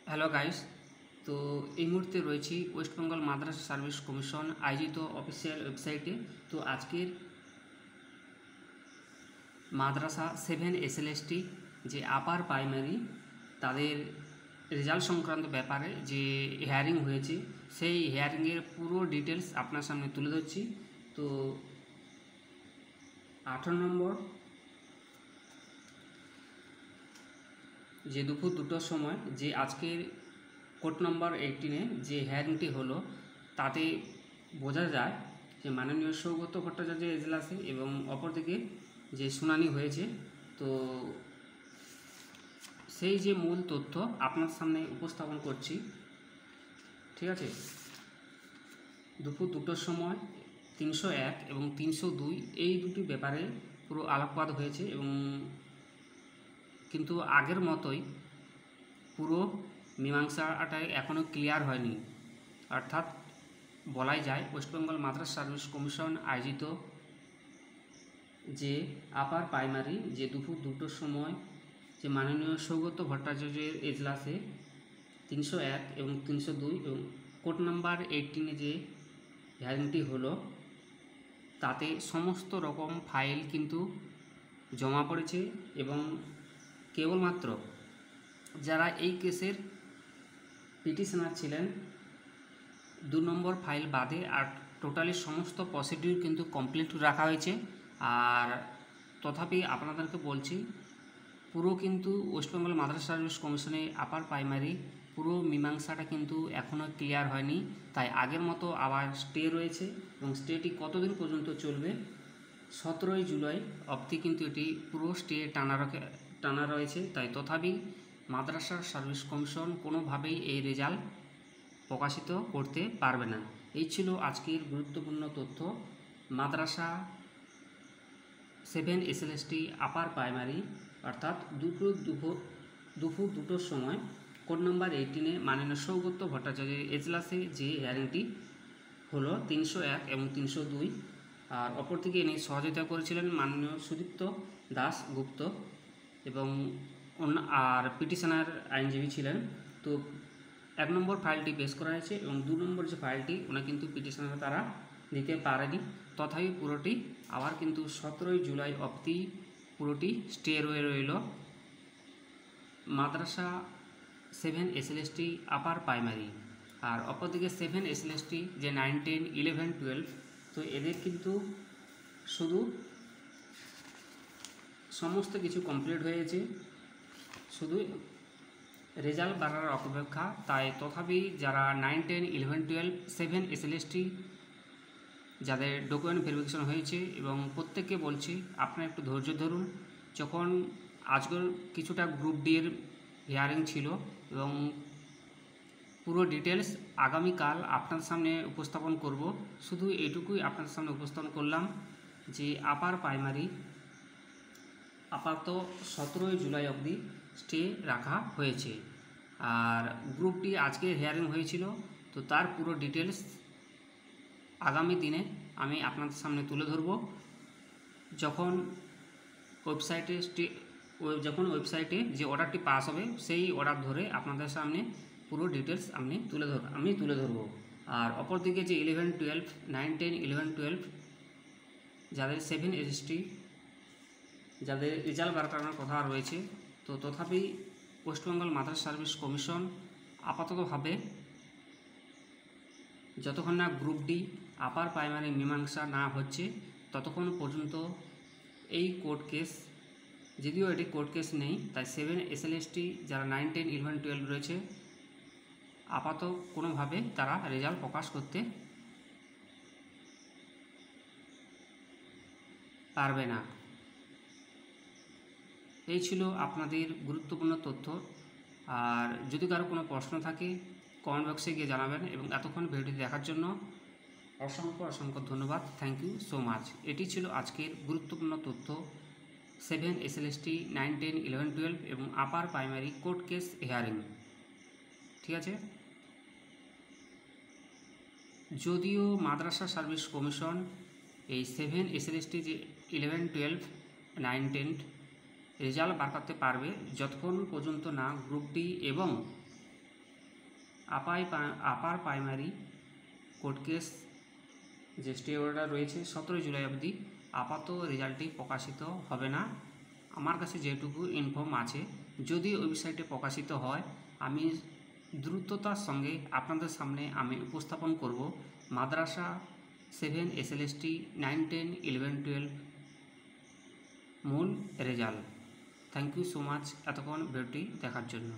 Hello guys. তো এই মুহূর্তে রয়েছি ওয়েস্ট বেঙ্গল মাদ্রাসা সার্ভিস কমিশন আয়োজিত অফিসিয়াল ওয়েবসাইটে। তো আজকের মাদ্রাসা 7 এসএলএসটি যে আপার প্রাইমারি তাদের রেজাল্ট সংক্রান্ত ব্যাপারে যে হিয়ারিং হয়েছে, সেই হিয়ারিংয়ের পুরো ডিটেলস আপনার সামনে তুলে ধরছি। তো 18 নম্বর যে দুপুর 2টোর সময় যে আজকের কোর্ট নম্বর 18-এ যে হিয়ারিংটি হলো, তাতে বোঝা যায় যে মাননীয় সৌগত ভট্টাচার্যের এজলাসে এবং অপরদিকে যে শুনানি হয়েছে। তো সেই যে মূল তথ্য আপনার সামনে উপস্থাপন করছি, ঠিক আছে। দুপুর 2টোর সময় 301 এবং 302 এই দুটি ব্যাপারে পুরো আলোকপাত হয়েছে এবং কিন্তু আগের মতোই পুরো মীমাংসাটাই এখনও ক্লিয়ার হয়নি। অর্থাৎ বলাই যায় ওয়েস্ট বেঙ্গল মাদ্রাসা সার্ভিস কমিশন আয়োজিত যে আপার প্রাইমারি যে দুপুর 2টোর সময় যে মাননীয় সৌগত ভট্টাচার্যের এজলাসে 301 এবং 302 এবং কোর্ট নাম্বার 18-এ যে হিয়ারিংটি হলো, তাতে সমস্ত রকম ফাইল কিন্তু জমা পড়েছে এবং কেবলমাত্র যারা এই কেসের পিটিশনার ছিলেন 2 নম্বর ফাইল বাদে আর টোটালি সমস্ত প্রসিডিউর কিন্তু কমপ্লিট রাখা হয়েছে। আর তথাপি আপনাদেরকে বলছি, পুরো কিন্তু ওয়েস্ট বেঙ্গল মাদ্রাসা সার্ভিস কমিশনে আপার প্রাইমারি পুরো মীমাংসাটা কিন্তু এখনও ক্লিয়ার হয়নি। তাই আগের মতো আবার স্টে রয়েছে এবং স্টেটি কতদিন পর্যন্ত চলবে, 17 জুলাই অবধি কিন্তু এটি পুরো স্টে টানা রয়েছে। তাই তথাপি মাদ্রাসা সার্ভিস কমিশন কোনোভাবেই এই রেজাল্ট প্রকাশিত করতে পারবে না। এই ছিল আজকের গুরুত্বপূর্ণ তথ্য। মাদ্রাসা 7 এসএলএসটি আপার প্রাইমারি অর্থাৎ দুপুর 2টোর সময় কোড নম্বর 18-এ মাননীয় সৌগত ভট্টাচার্যের এজলাসে যে হিয়ারিংটি হলো 301 এবং 302, আর অপরদিকে এনে সহযোগিতা করেছিলেন মাননীয় সুদীপ্ত দাস গুপ্ত এবং আর পিটিশনার আইনজীবী ছিলেন। তো 1 নম্বর ফাইলটি পেশ করা হয়েছে এবং 2 নম্বর যে ফাইলটি ওনা কিন্তু পিটিশনার তারা দিতে পারেনি। তথাপি পুরোটি আবার কিন্তু 17 জুলাই অবধি পুরোটি স্টে রইল। মাদ্রাসা 7 এসএলএসটি আপার প্রাইমারি আর অপরদিকে 7 এসএলএসটি যে 9, 10, 11, 12, তো এদের কিন্তু শুধু সমস্ত কিছু কমপ্লিট হয়েছে, শুধু রেজাল্ট বাড়ার অপেক্ষা। তাই তথাপি যারা 9, 10, 11, 12, 7 এসএলএসটি যাদের ডকুমেন্ট ভেরিফিকেশন হয়েছে, এবং প্রত্যেককে বলছি আপনারা একটু ধৈর্য ধরুন। যখন আজকের কিছুটা গ্রুপ ডি এর হিয়ারিং ছিল এবং পুরো ডিটেলস আগামীকাল আপনার সামনে উপস্থাপন করব। শুধু এটুকুই আপনার সামনে উপস্থাপন করলাম যে আপার প্রাইমারি আপাতত 17 জুলাই অবধি স্টে রাখা হয়েছে। আর গ্রুপ ডি আজকে হিয়ারিং হয়েছিল, তো তার পুরো ডিটেলস আগামী দিনে আমি আপনাদের সামনে তুলে ধরব। যখন ওয়েবসাইটে যে অর্ডারটি পাস হবে, সেই অর্ডার ধরে আপনাদের সামনে পুরো ডিটেলস আমি তুলে ধরব। আর অপরদিকে যে 11, 12, 9, 10, 11, 12 যাদের 7 এসএসটি যাদের রেজাল্ট বাড়ানোর কথা রয়েছে, তো তথাপি ওয়েস্ট বেঙ্গল মাদ্রাসা সার্ভিস কমিশন আপাততভাবে যতক্ষণ না গ্রুপ ডি আপার প্রাইমারি মীমাংসা না হচ্ছে ততক্ষণ পর্যন্ত এই কোর্ট কেস, যদিও এটি কোর্ট কেস নেই, তাই 7 এসএলএসটি যারা 9, 10, 11, 12 রয়েছে আপাতত কোনোভাবে তারা রেজাল্ট প্রকাশ করতে পারবে না। এই ছিল আপনাদের গুরুত্বপূর্ণ তথ্য। আর যদি কারো কোনো প্রশ্ন থাকে কমেন্ট বক্সে গিয়ে জানাবেন, এবং এতক্ষণ ভিডিওটি দেখার জন্য অসংখ্য ধন্যবাদ। Thank you so much. এটি ছিল আজকের গুরুত্বপূর্ণ তথ্য 7 এসএলএসটি 9, 10, 11, 12 এবং upper primary court case hearing. ঠিক আছে। যদিও মাদ্রাসা সার্ভিস কমিশন এই 7 এসএলএসটি যে 11, 12, 9, 10 রেজাল্ট বার করতে পারবে যতক্ষণ পর্যন্ত না গ্রুপ ডি এবং আপার প্রাইমারি কোর্ট কেস যে স্টে অর্ডার রয়েছে 17 জুলাই অবধি আপাতত রেজাল্টটি প্রকাশিত হবে না। আমার কাছে যেটুকু ইনফর্ম আছে, যদি ওয়েবসাইটে প্রকাশিত হয় আমি দ্রুততার সঙ্গে আপনাদের সামনে আমি উপস্থাপন করব মাদ্রাসা 7 SLST 9, 10, 11, 12 মূল result. Thank you so much এতক্ষণ ভিডিওটি দেখার জন্য।